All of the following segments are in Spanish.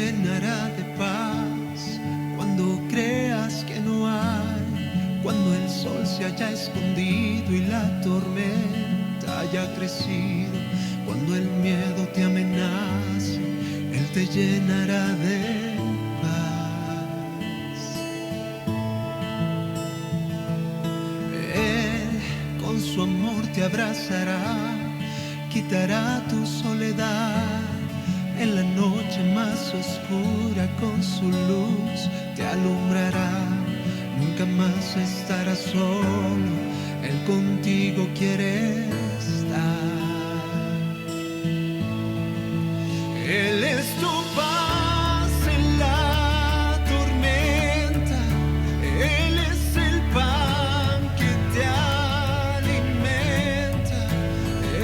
llenará de paz cuando creas que no hay, cuando el sol se haya escondido y la tormenta haya crecido, cuando el miedo te amenace, Él te llenará de paz. Él con su amor te abrazará, quitará tu soledad. En la noche más oscura con su luz te alumbrará. Nunca más estarás solo, Él contigo quiere estar. Él es tu paz en la tormenta, Él es el pan que te alimenta,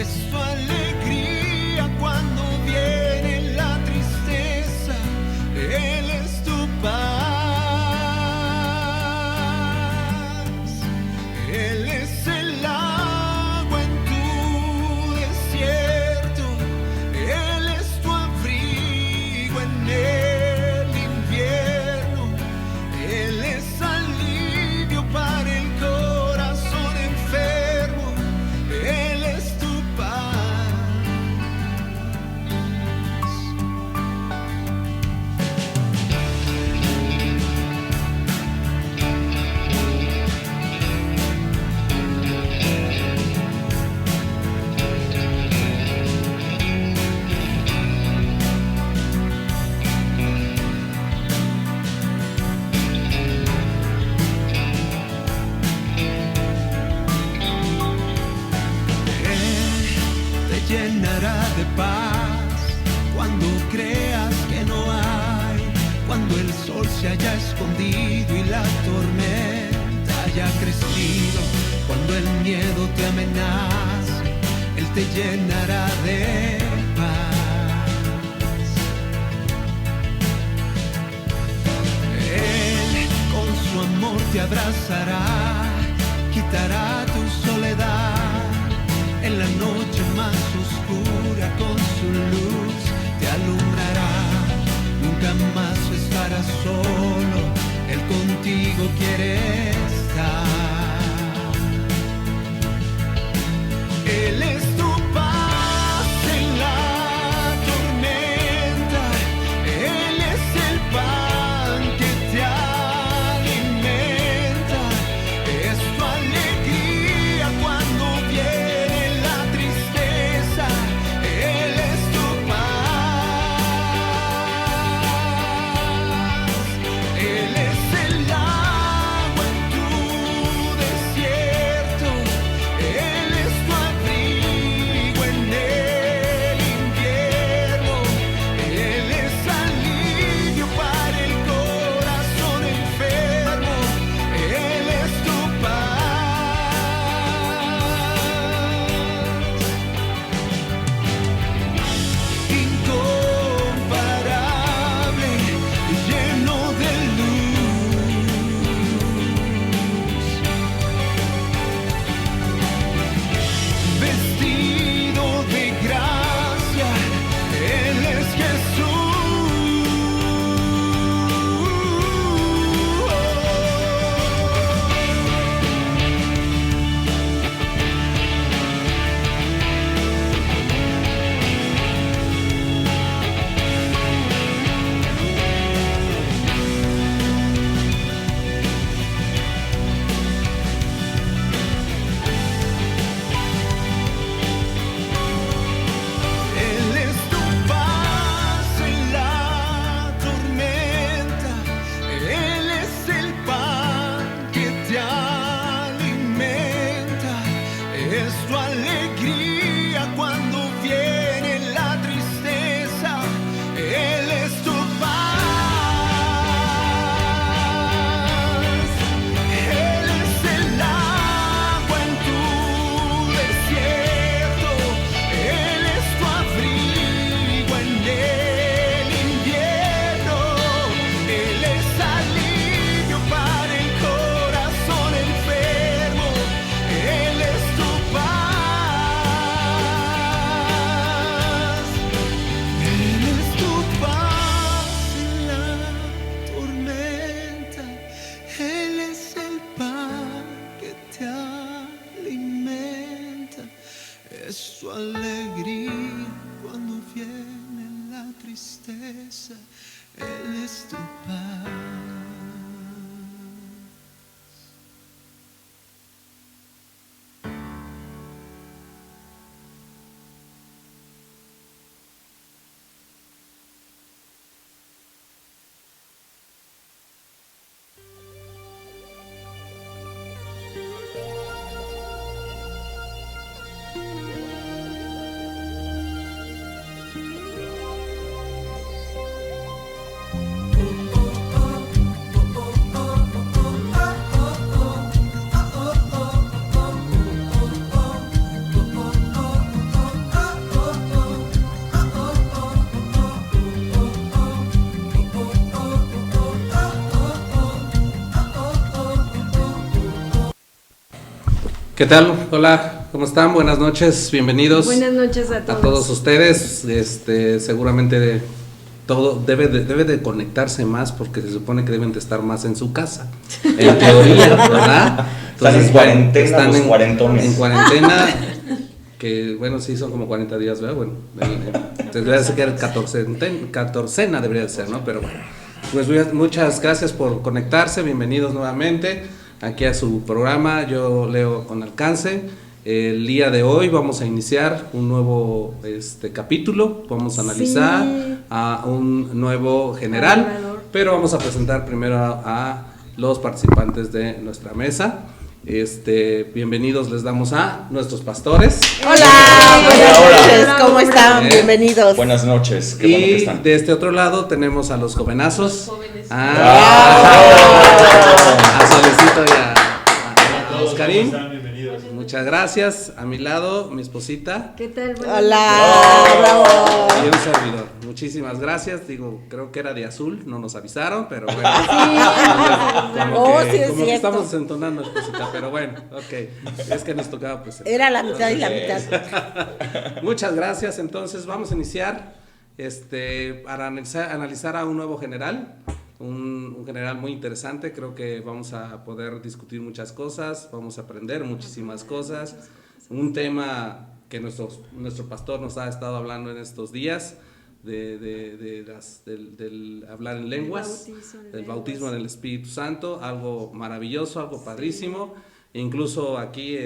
es tu alegría cuando viene la tristeza, Él es tu paz. Él es el agua en tu desierto, Él es tu abrigo en el invierno, Él es alivio para el corazón enfermo, Él es tu paz. Llenará de paz cuando creas que no hay, cuando el sol se haya escondido y la tormenta haya crecido, cuando el miedo te amenace, Él te llenará de paz. Él con su amor te abrazará, quitará tu soledad. En la noche más oscura con su luz te alumbrará. Nunca más estarás solo, Él contigo quiere estar. Él es tu paz en la tormenta, Él es el pan que te alimenta, es tu alegría cuando viene. Él es el agua ¿Qué tal? Hola, ¿cómo están? Buenas noches, bienvenidos. Buenas noches a todos ustedes. Seguramente todo debe de conectarse más porque se supone que deben de estar más en su casa, en teoría, ¿verdad? Entonces, están en cuarentena, los cuarentones. En cuarentena, que bueno, sí, son como 40 días, ¿verdad? Bueno, debería ser que era catorcena debería de ser, ¿no? Pero bueno, pues muchas gracias por conectarse, bienvenidos nuevamente aquí a su programa, yo leo con alcance. El día de hoy vamos a iniciar un nuevo capítulo, vamos a analizar a un nuevo general, pero vamos a presentar primero a los participantes de nuestra mesa. Bienvenidos les damos a nuestros pastores. Hola, buenas noches, ¿cómo están? Bienvenidos. Buenas noches, qué bueno que están. De este otro lado tenemos a los jovenazos. A Solecito y a Oscarín. Muchas gracias. A mi lado, mi esposita. ¿Qué tal? Hola, bravo. Y un servidor. Muchísimas gracias. Digo, creo que era de azul, no nos avisaron, pero bueno. Como que estamos entonando, esposita, pero bueno, ok. Es que nos tocaba pues. Era la mitad y la mitad. Muchas gracias. Entonces vamos a iniciar para analizar a un nuevo general. Un general muy interesante, creo que vamos a poder discutir muchas cosas, vamos a aprender muchísimas cosas, un tema que nuestro pastor nos ha estado hablando en estos días, del hablar en lenguas, del bautismo en el Espíritu Santo, algo maravilloso, algo padrísimo, incluso aquí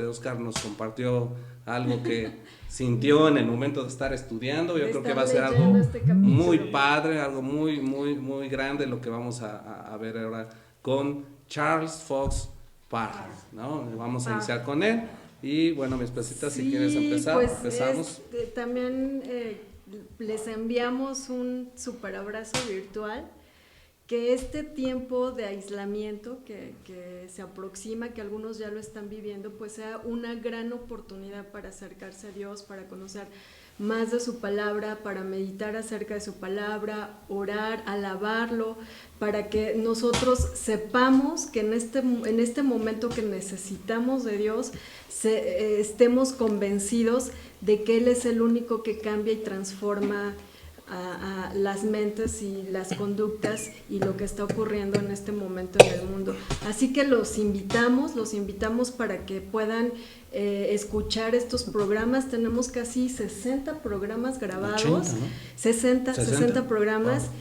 Oscar nos compartió algo que sintió en el momento de estar estudiando. Yo creo que va a ser algo muy padre, algo muy, muy, muy grande lo que vamos a ver ahora con Charles Fox Parham, ¿no? Vamos a iniciar con él y bueno, mi esposita, si quieres empezar, pues empezamos. También les enviamos un super abrazo virtual. Que este tiempo de aislamiento que se aproxima, que algunos ya lo están viviendo, pues sea una gran oportunidad para acercarse a Dios, para conocer más de su palabra, para meditar acerca de su palabra, orar, alabarlo, para que nosotros sepamos que en este momento que necesitamos de Dios, estemos convencidos de que Él es el único que cambia y transforma a las mentes y las conductas y lo que está ocurriendo en este momento en el mundo. Así que los invitamos para que puedan escuchar estos programas. Tenemos casi 60 programas grabados, 80, ¿no? 60 programas. Wow.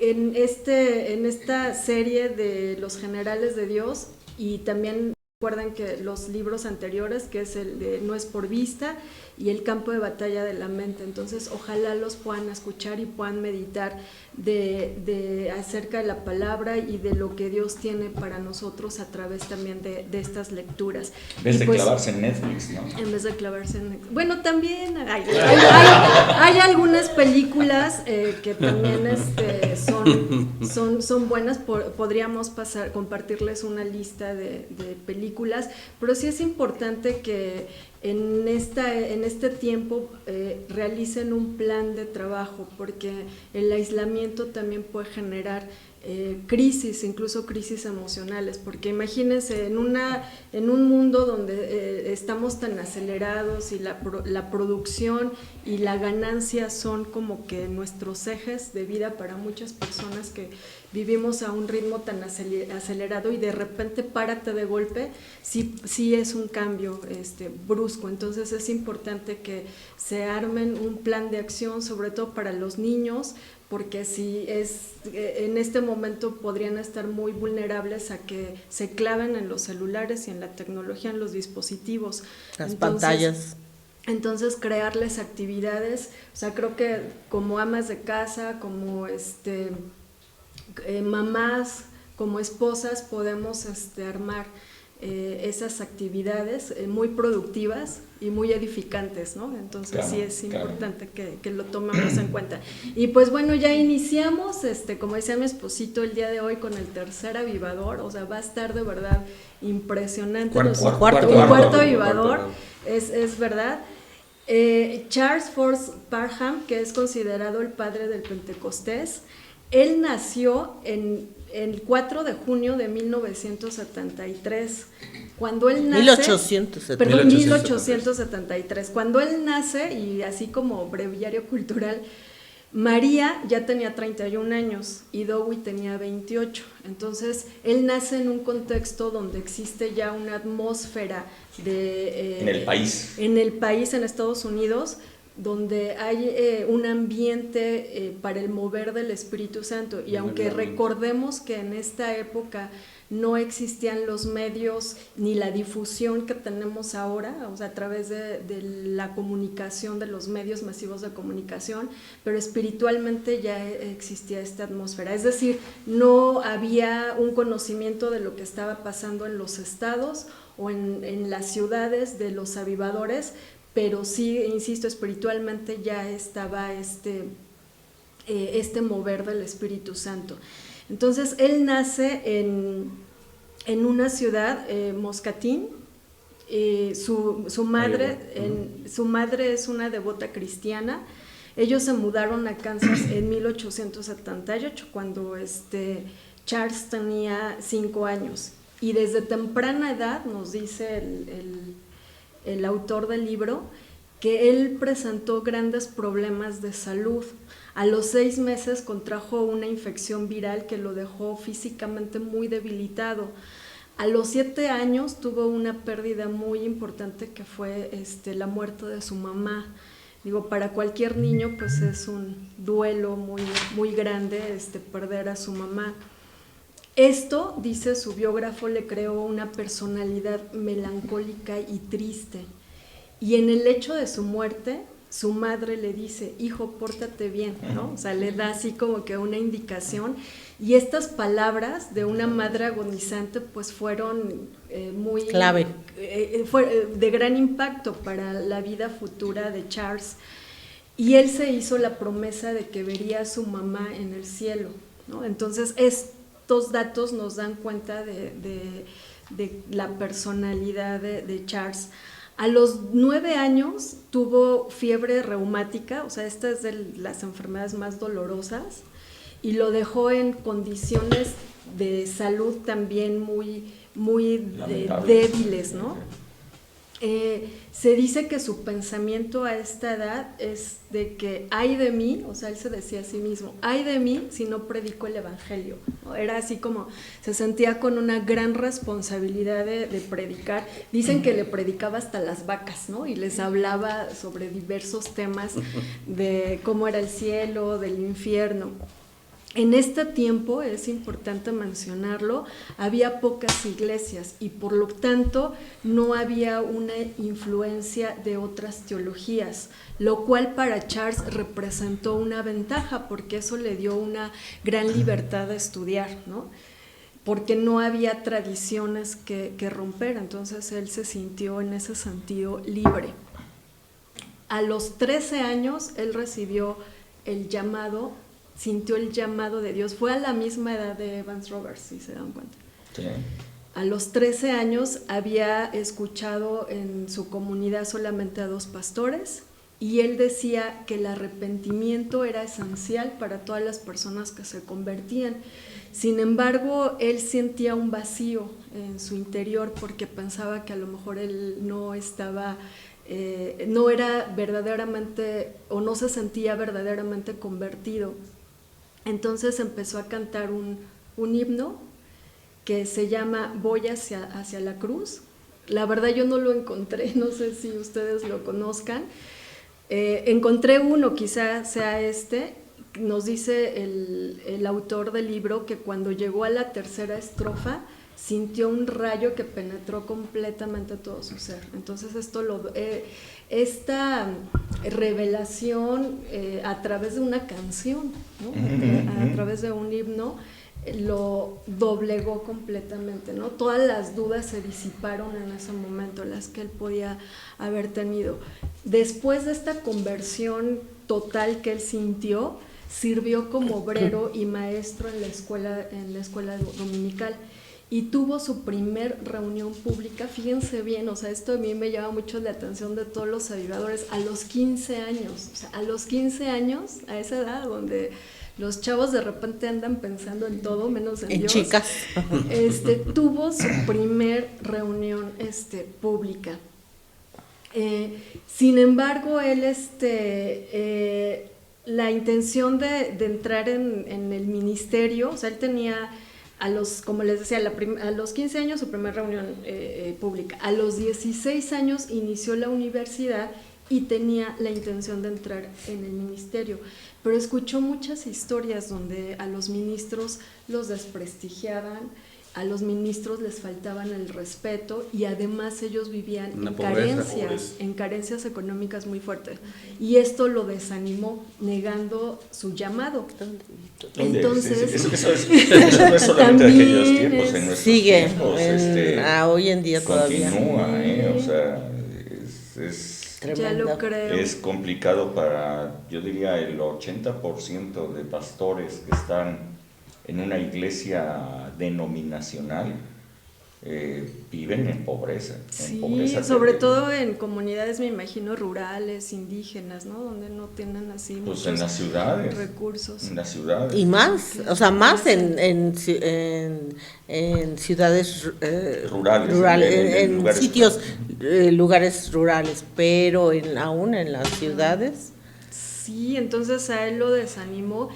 En esta serie de los generales de Dios, y también recuerden que los libros anteriores, que es el de No es por vista y el campo de batalla de la mente, entonces ojalá los puedan escuchar y puedan meditar acerca de la palabra y de lo que Dios tiene para nosotros a través también de estas lecturas. En vez de clavarse en Netflix, ¿no? En vez de clavarse en Netflix. Bueno, también hay algunas películas que también son buenas. Podríamos compartirles una lista de películas, pero sí es importante que en este tiempo realicen un plan de trabajo, porque el aislamiento también puede generar crisis, incluso crisis emocionales, porque imagínense en un mundo donde estamos tan acelerados y la producción y la ganancia son como que nuestros ejes de vida para muchas personas que vivimos a un ritmo tan acelerado, y de repente párate de golpe, sí es un cambio brusco. Entonces es importante que se armen un plan de acción, sobre todo para los niños, porque en este momento podrían estar muy vulnerables a que se claven en los celulares y en la tecnología, en los dispositivos. Pantallas. Entonces crearles actividades, o sea, creo que como amas de casa, como mamás, como esposas, podemos armar esas actividades muy productivas y muy edificantes, ¿no? Entonces claro, sí es importante que lo tomemos en cuenta. Y pues bueno, ya iniciamos, como decía mi esposito, el día de hoy con el tercer avivador. O sea, va a estar de verdad impresionante. Cuarto avivador, es verdad. Charles Fox Parham, que es considerado el padre del Pentecostés, él nació el 4 de junio de 1973 Cuando él nace, 1873. perdón, 1873. Cuando él nace, y así como breviario cultural, María ya tenía 31 años y Dewey tenía 28. Entonces, él nace en un contexto donde existe ya una atmósfera de... en el país. En el país, en Estados Unidos, donde hay un ambiente para el mover del Espíritu Santo. Y aunque recordemos que en esta época no existían los medios ni la difusión que tenemos ahora, o sea, a través de la comunicación, de los medios masivos de comunicación, pero espiritualmente ya existía esta atmósfera. Es decir, no había un conocimiento de lo que estaba pasando en los estados o en las ciudades de los avivadores, pero sí, insisto, espiritualmente ya estaba este mover del Espíritu Santo. Entonces, él nace en una ciudad, Moscatín. Su madre es una devota cristiana. Ellos se mudaron a Kansas en 1878, cuando Charles tenía 5 años. Y desde temprana edad, nos dice el autor del libro, que él presentó grandes problemas de salud. A los 6 meses contrajo una infección viral que lo dejó físicamente muy debilitado. A los 7 años tuvo una pérdida muy importante, que fue la muerte de su mamá. Digo, para cualquier niño pues es un duelo muy, muy grande perder a su mamá. Esto, dice su biógrafo, le creó una personalidad melancólica y triste. Y en el hecho de su muerte, su madre le dice: hijo, pórtate bien, ¿no? O sea, le da así como que una indicación. Y estas palabras de una madre agonizante pues fueron muy... clave. Fue de gran impacto para la vida futura de Charles. Y él se hizo la promesa de que vería a su mamá en el cielo, ¿no? Entonces, estos datos nos dan cuenta de la personalidad de Charles. A los 9 años tuvo fiebre reumática, o sea, esta es de las enfermedades más dolorosas, y lo dejó en condiciones de salud también muy, muy débiles, ¿no? Se dice que su pensamiento a esta edad es de que ay de mí, o sea, él se decía a sí mismo, ay de mí si no predico el evangelio, ¿no? Era así como, se sentía con una gran responsabilidad de predicar. Dicen que le predicaba hasta las vacas, ¿no? Y les hablaba sobre diversos temas de cómo era el cielo, del infierno. En este tiempo, es importante mencionarlo, había pocas iglesias y por lo tanto no había una influencia de otras teologías, lo cual para Charles representó una ventaja, porque eso le dio una gran libertad de estudiar, ¿no? Porque no había tradiciones que romper, entonces él se sintió en ese sentido libre. A los 13 años él recibió sintió el llamado de Dios. Fue a la misma edad de Evans Roberts, si se dan cuenta. Sí. A los 13 años había escuchado en su comunidad solamente a 2 pastores, y él decía que el arrepentimiento era esencial para todas las personas que se convertían. Sin embargo, él sentía un vacío en su interior, porque pensaba que a lo mejor él no era verdaderamente, o no se sentía verdaderamente convertido. Entonces empezó a cantar un himno que se llama Voy hacia la cruz. La verdad yo no lo encontré, no sé si ustedes lo conozcan. Encontré uno, quizá sea nos dice el autor del libro que cuando llegó a la tercera estrofa sintió un rayo que penetró completamente todo su ser. Entonces esta revelación a través de una canción, ¿no? A través de un himno, lo doblegó completamente, ¿no? Todas las dudas se disiparon en ese momento, las que él podía haber tenido. Después de esta conversión total que él sintió, sirvió como obrero y maestro en la escuela dominical. Y tuvo su primer reunión pública, fíjense bien, o sea, esto a mí me llama mucho la atención de todos los avivadores, a los 15 años, o sea, a los 15 años, a esa edad donde los chavos de repente andan pensando en todo menos en Dios. chicas. Tuvo su primer reunión pública. Sin embargo, él la intención de entrar en el ministerio, o sea, él tenía como les decía, a los 15 años su primera reunión pública. A los 16 años inició la universidad y tenía la intención de entrar en el ministerio, pero escuchó muchas historias donde a los ministros los desprestigiaban, a los ministros les faltaban el respeto y además ellos vivían en carencias económicas muy fuertes, y esto lo desanimó, negando su llamado. Entonces, eso no es solamente de aquellos tiempos, en nuestros sigue tiempos, hoy en día todavía. Continúa, o sea, ya lo creo. Es complicado para, yo diría, el 80% de pastores que están en una iglesia denominacional, viven en pobreza. Sí, sobre todo en comunidades, me imagino, rurales, indígenas, ¿no? Donde no tienen así pues en las ciudades, recursos. En las ciudades. Y más, o sea, más en ciudades rurales, en lugares sitios, lugares rurales, pero aún en las ciudades. Sí, entonces a él lo desanimó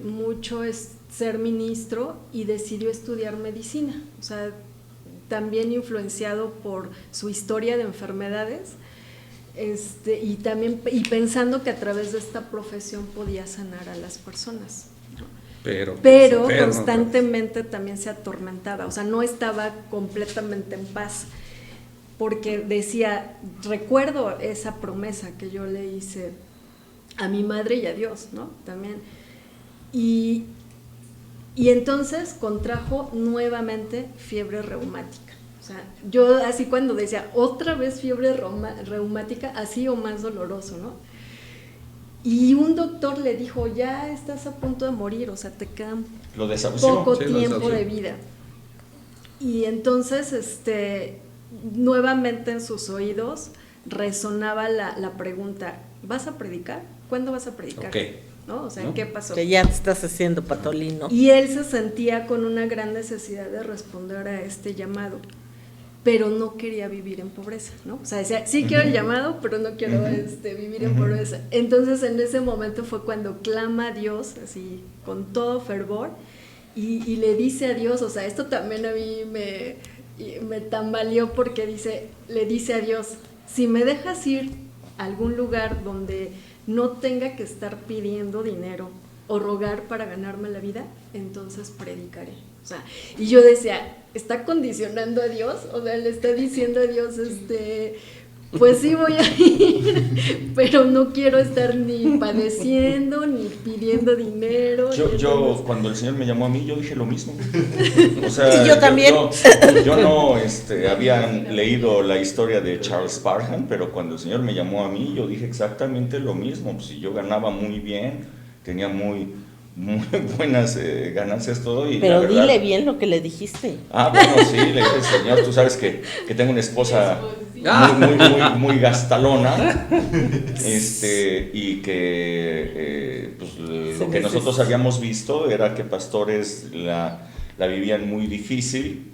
mucho ser ministro y decidió estudiar medicina, o sea, también influenciado por su historia de enfermedades, y también pensando que a través de esta profesión podía sanar a las personas, ¿no? Pero constantemente también se atormentaba, o sea, no estaba completamente en paz, porque decía, recuerdo esa promesa que yo le hice a mi madre y a Dios, ¿no? También. Y entonces contrajo nuevamente fiebre reumática. O sea, yo así cuando decía, otra vez fiebre reumática, así o más doloroso, ¿no? Y un doctor le dijo, ya estás a punto de morir, o sea, te quedan poco tiempo de vida. Y entonces, nuevamente en sus oídos resonaba la pregunta, ¿vas a predicar? ¿Cuándo vas a predicar? Okay. ¿No? O sea, ¿qué pasó? Que ya te estás haciendo patolino. Y él se sentía con una gran necesidad de responder a este llamado, pero no quería vivir en pobreza, ¿no? O sea, decía, sí quiero el llamado, pero no quiero vivir en pobreza. Entonces, en ese momento fue cuando clama a Dios, así, con todo fervor, y le dice a Dios, o sea, esto también a mí me tambaleó, porque le dice a Dios, si me dejas ir a algún lugar donde no tenga que estar pidiendo dinero o rogar para ganarme la vida, entonces predicaré. O sea, y yo decía, ¿está condicionando a Dios? O sea, le está diciendo a Dios, pues sí voy a ir, pero no quiero estar ni padeciendo, ni pidiendo dinero. Yo cuando el Señor me llamó a mí, yo dije lo mismo. O sea, y yo también. Yo no había leído la historia de Charles Spurgeon, pero cuando el Señor me llamó a mí, yo dije exactamente lo mismo. Pues, si yo ganaba muy bien, tenía muy buenas ganancias, todo. Y pero la verdad, dile bien lo que le dijiste. Bueno, sí, le dije, Señor, tú sabes que tengo una esposa muy gastalona, y que pues, lo que nosotros habíamos visto era que pastores la vivían muy difícil,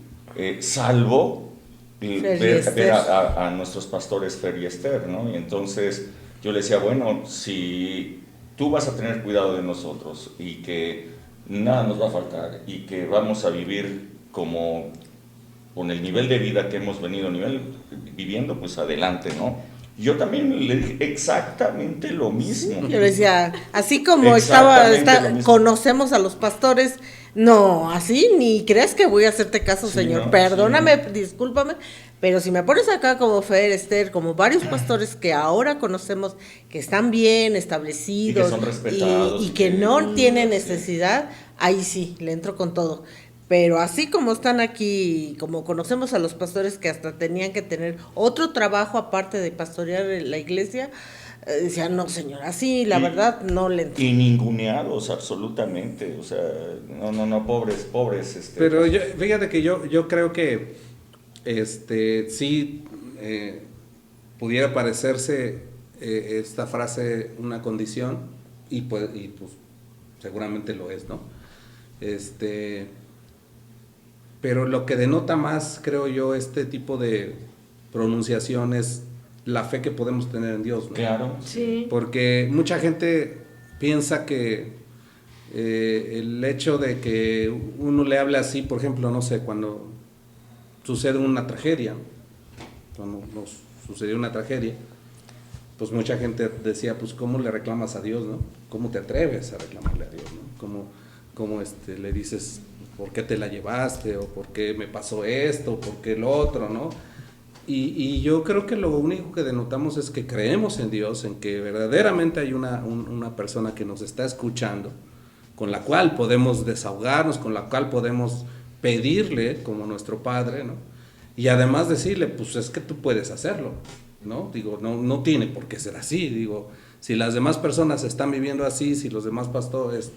salvo ver a nuestros pastores Fer y Esther, ¿no? Y entonces yo le decía, bueno, si tú vas a tener cuidado de nosotros y que nada nos va a faltar y que vamos a vivir como con el nivel de vida que hemos venido viviendo, pues adelante, ¿no? Yo también le dije exactamente lo mismo. Yo le decía, así como conocemos a los pastores, no, así ni crees que voy a hacerte caso, sí, Señor. No, perdóname, sí. Discúlpame, pero si me pones acá como Fer, Esther, como varios pastores que ahora conocemos, que están bien establecidos y que son respetados y que no tienen necesidad, ahí sí, le entro con todo. Pero así como están aquí, como conocemos a los pastores que hasta tenían que tener otro trabajo aparte de pastorear la iglesia, decían, no, señor, así la verdad no le entiendo. Y ninguneados absolutamente, o sea, no, pobres. Pero fíjate que yo creo que sí pudiera parecerse esta frase una condición, y pues seguramente lo es, ¿no? Pero lo que denota más, creo yo, este tipo de pronunciación es la fe que podemos tener en Dios, ¿no? Claro. Sí. Porque mucha gente piensa que el hecho de que uno le hable así, por ejemplo, no sé, cuando sucede una tragedia, cuando nos sucedió una tragedia, pues mucha gente decía, pues ¿cómo le reclamas a Dios, no? ¿Cómo te atreves a reclamarle a Dios, no? ¿Cómo le dices, ¿por qué te la llevaste? ¿O por qué me pasó esto? ¿O por qué lo otro, no? Y yo creo que lo único que denotamos es que creemos en Dios, en que verdaderamente hay una persona que nos está escuchando, con la cual podemos desahogarnos, con la cual podemos pedirle como nuestro Padre, ¿no? Y además decirle, pues es que tú puedes hacerlo, ¿no? Digo, no tiene por qué ser así, digo, si las demás personas están viviendo así, si los demás pastores,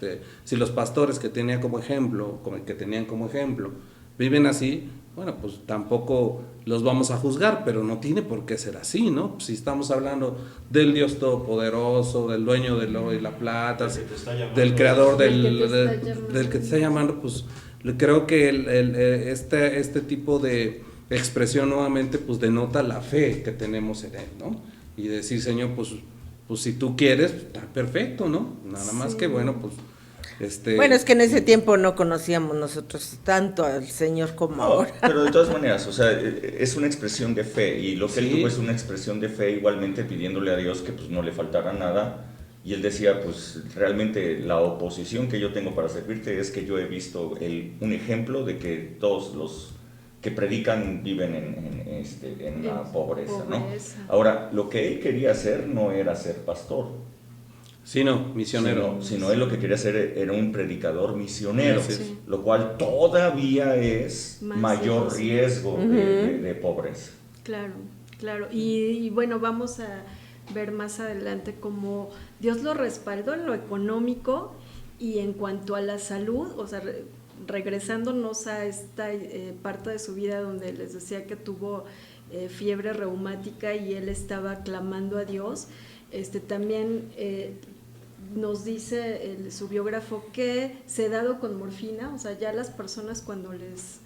si los pastores que tenían como ejemplo, viven así, bueno, pues tampoco los vamos a juzgar, pero no tiene por qué ser así, ¿no? Pues si estamos hablando del Dios Todopoderoso, del dueño del oro y la plata, del creador del que te está llamando, pues creo que este tipo de expresión nuevamente pues denota la fe que tenemos en Él, ¿no? Y decir, Señor, pues si tú quieres, está perfecto, ¿no? Nada más que bueno, pues Bueno, es que en ese tiempo no conocíamos nosotros tanto al Señor como ahora. Pero de todas maneras, o sea, es una expresión de fe, y lo que él tuvo es una expresión de fe, igualmente pidiéndole a Dios que pues no le faltara nada, y él decía, pues realmente la oposición que yo tengo para servirte es que yo he visto un ejemplo de que todos los que predican viven en la pobreza, ¿no? Ahora, lo que él quería hacer no era ser pastor, sino misionero. Sino él lo que quería hacer era un predicador misionero, Sí. lo cual todavía es mayor riesgo de pobreza. Claro. Y bueno, vamos a ver más adelante cómo Dios lo respaldó en lo económico y en cuanto a la salud, o sea, regresándonos a esta parte de su vida donde les decía que tuvo fiebre reumática y él estaba clamando a Dios, también nos dice su biógrafo que sedado con morfina, o sea, ya las personas cuando les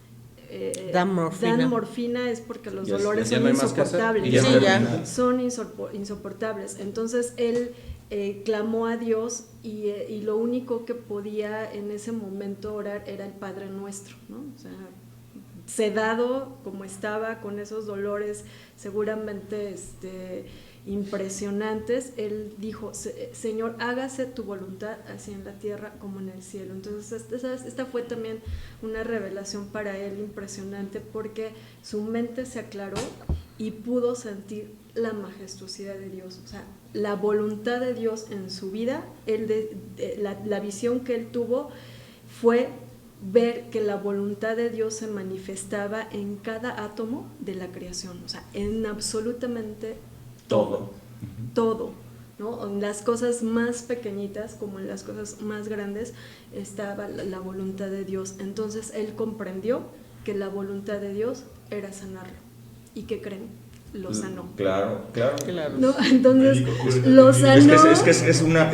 dan morfina es porque los dolores son insoportables. Son insoportables. Entonces él clamó a Dios y lo único que podía en ese momento orar era el Padre Nuestro, ¿no? O sea, sedado como estaba con esos dolores seguramente impresionantes, él dijo, Señor, hágase tu voluntad así en la tierra como en el cielo. Entonces esta fue también una revelación para él impresionante, porque su mente se aclaró y pudo sentir la majestuosidad de Dios, o sea, la voluntad de Dios en su vida. La visión que él tuvo fue ver que la voluntad de Dios se manifestaba en cada átomo de la creación, o sea, en absolutamente todo, ¿no? En las cosas más pequeñitas como en las cosas más grandes estaba la voluntad de Dios. Entonces él comprendió que la voluntad de Dios era sanarlo. ¿Y qué creen? Lo sanó. Claro. ¿No? Entonces lo sanó. Es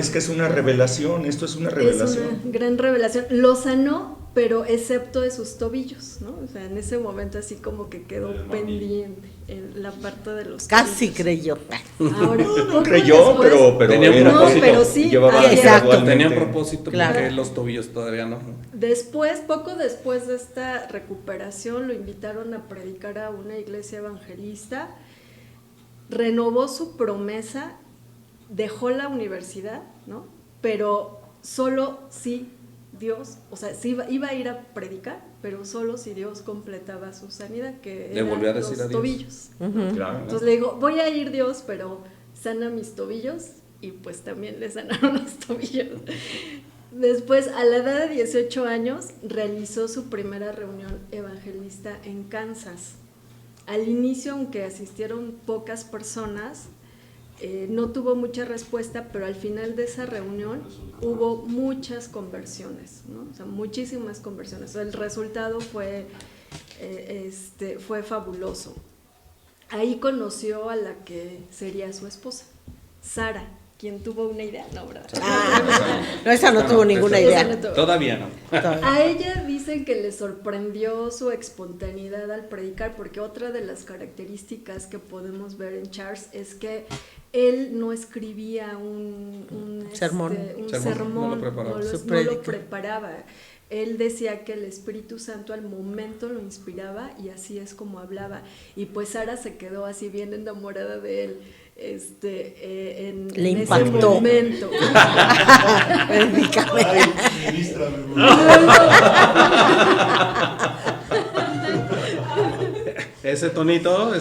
que es una revelación, esto es una revelación. Es una gran revelación. Lo sanó, pero excepto de sus tobillos, ¿no? O sea, en ese momento así como que quedó pendiente en la parte de los Casi tobillos. creyó. Ahora, no creyó, pero tenía un propósito. Pero sí, exacto. Tenía un propósito, claro, porque los tobillos todavía no. Poco después de esta recuperación, lo invitaron a predicar a una iglesia evangelista, renovó su promesa, dejó la universidad, ¿no? Pero solo si Dios, o sea, sí iba a ir a predicar, pero solo si Dios completaba su sanidad, que le volvió a eran decir los a Dios. tobillos. Claro. Entonces le digo, voy a ir, Dios, pero sana mis tobillos, y pues también le sanaron los tobillos. Después, a la edad de 18 años, realizó su primera reunión evangelista en Kansas. Al inicio, aunque asistieron pocas personas, no tuvo mucha respuesta, pero al final de esa reunión hubo muchas conversiones, ¿no? O sea, muchísimas conversiones. O sea, el resultado fue fabuloso. Ahí conoció a la que sería su esposa, Sara. quien tuvo una idea, no, ¿verdad? No, esa no tuvo ninguna idea. No tuvo. Todavía no. A ella dicen que le sorprendió su espontaneidad al predicar, porque otra de las características que podemos ver en Charles es que él no escribía un sermón, no lo preparaba. Él decía que el Espíritu Santo al momento lo inspiraba y así es como hablaba. Y pues Sara se quedó así bien enamorada de él. En ese momento. Ese tonito.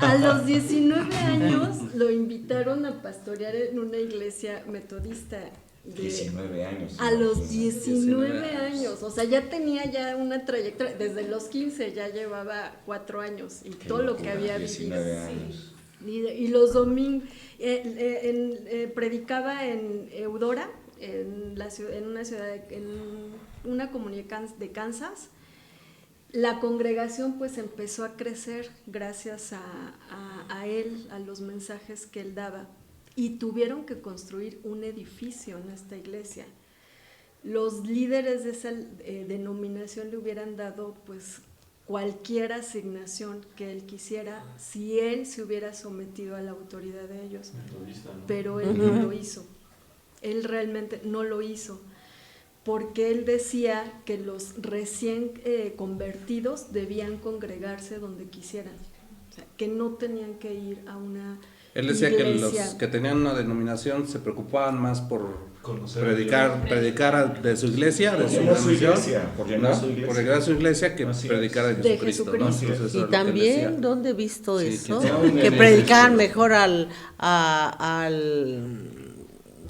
A los 19 años lo invitaron a pastorear en una iglesia metodista. 19 años. A los 19 años, o sea, ya tenía ya una trayectoria, desde los 15 ya llevaba 4 años y todo lo que había vivido. 19 años. Y los domingos, predicaba en Eudora, en una comunidad de Kansas. La congregación pues empezó a crecer gracias a él, a los mensajes que él daba. Y tuvieron que construir un edificio en esta iglesia. Los líderes de esa denominación le hubieran dado pues cualquier asignación que él quisiera si él se hubiera sometido a la autoridad de ellos. Pero él no lo hizo. Él realmente no lo hizo. Porque él decía que los recién convertidos debían congregarse donde quisieran. O sea, que no tenían que ir a una Él decía iglesia. Que los que tenían una denominación se preocupaban más por predicar de su iglesia, de su denominación, por llenar su iglesia. por llegar a su iglesia, que predicar de Jesucristo. ¿No? Jesucristo. Y también, ¿dónde he visto eso? Sí. Que predicaban mejor al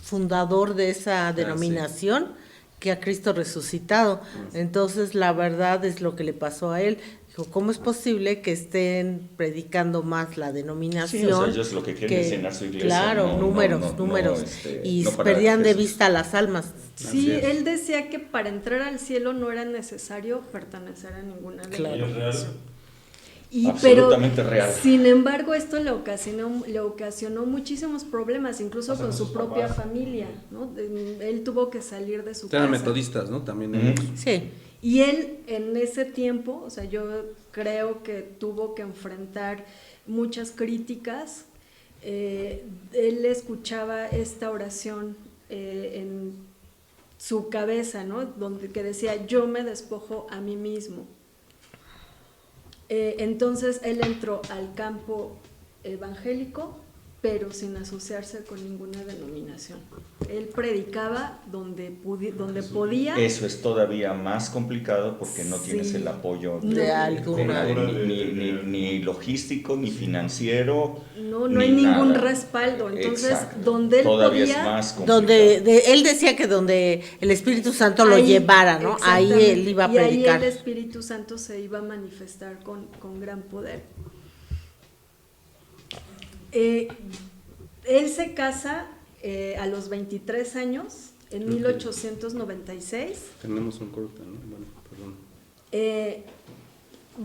fundador de esa denominación que a Cristo resucitado. Entonces, la verdad es lo que le pasó a él. Dijo, ¿cómo es posible que estén predicando más la denominación? Sí, o sea, ellos lo que quieren es llenar su iglesia. Claro, números. Y perdían de vista las almas. Sí, él decía que para entrar al cielo no era necesario pertenecer a ninguna denominación. Absolutamente real. Sin embargo, esto le ocasionó muchísimos problemas, incluso con su propia familia, ¿no? Él tuvo que salir de su casa. Eran metodistas, ¿no? También. Sí. Y él en ese tiempo, o sea, yo creo que tuvo que enfrentar muchas críticas. Él escuchaba esta oración en su cabeza, ¿no? Donde que decía, yo me despojo a mí mismo. Entonces él entró al campo evangélico, pero sin asociarse con ninguna denominación. Él predicaba donde podía. Eso es todavía más complicado porque no tienes el apoyo de alguna, ni logístico, ni financiero. No hay ningún respaldo. Entonces, exacto. Donde él todavía podía, es más complicado. Él decía que donde el Espíritu Santo lo llevara, ¿no? Ahí él iba a predicar. Y ahí el Espíritu Santo se iba a manifestar con gran poder. Él se casa a los 23 años, en 1896. Tenemos un corte, ¿no? Bueno, perdón.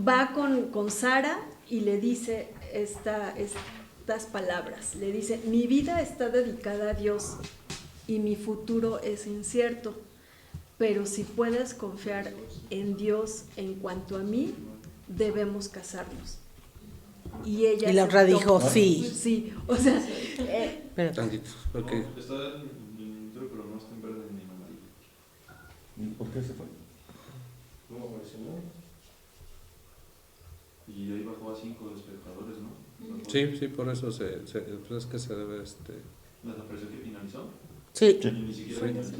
Va con Sara y le dice estas palabras. Le dice, mi vida está dedicada a Dios y mi futuro es incierto, pero si puedes confiar en Dios en cuanto a mí, debemos casarnos. Y ella la otra dijo sí. Sí, o sea, Tantito, ok. Está en el intro, pero no está en verde ni en amarillo. ¿Por qué se fue? ¿Cómo apareció? Y ahí bajó a 5 espectadores, ¿no? Sí, por eso pues es que se debe ¿Les apareció que finalizó? Sí. Y ni siquiera finalizó.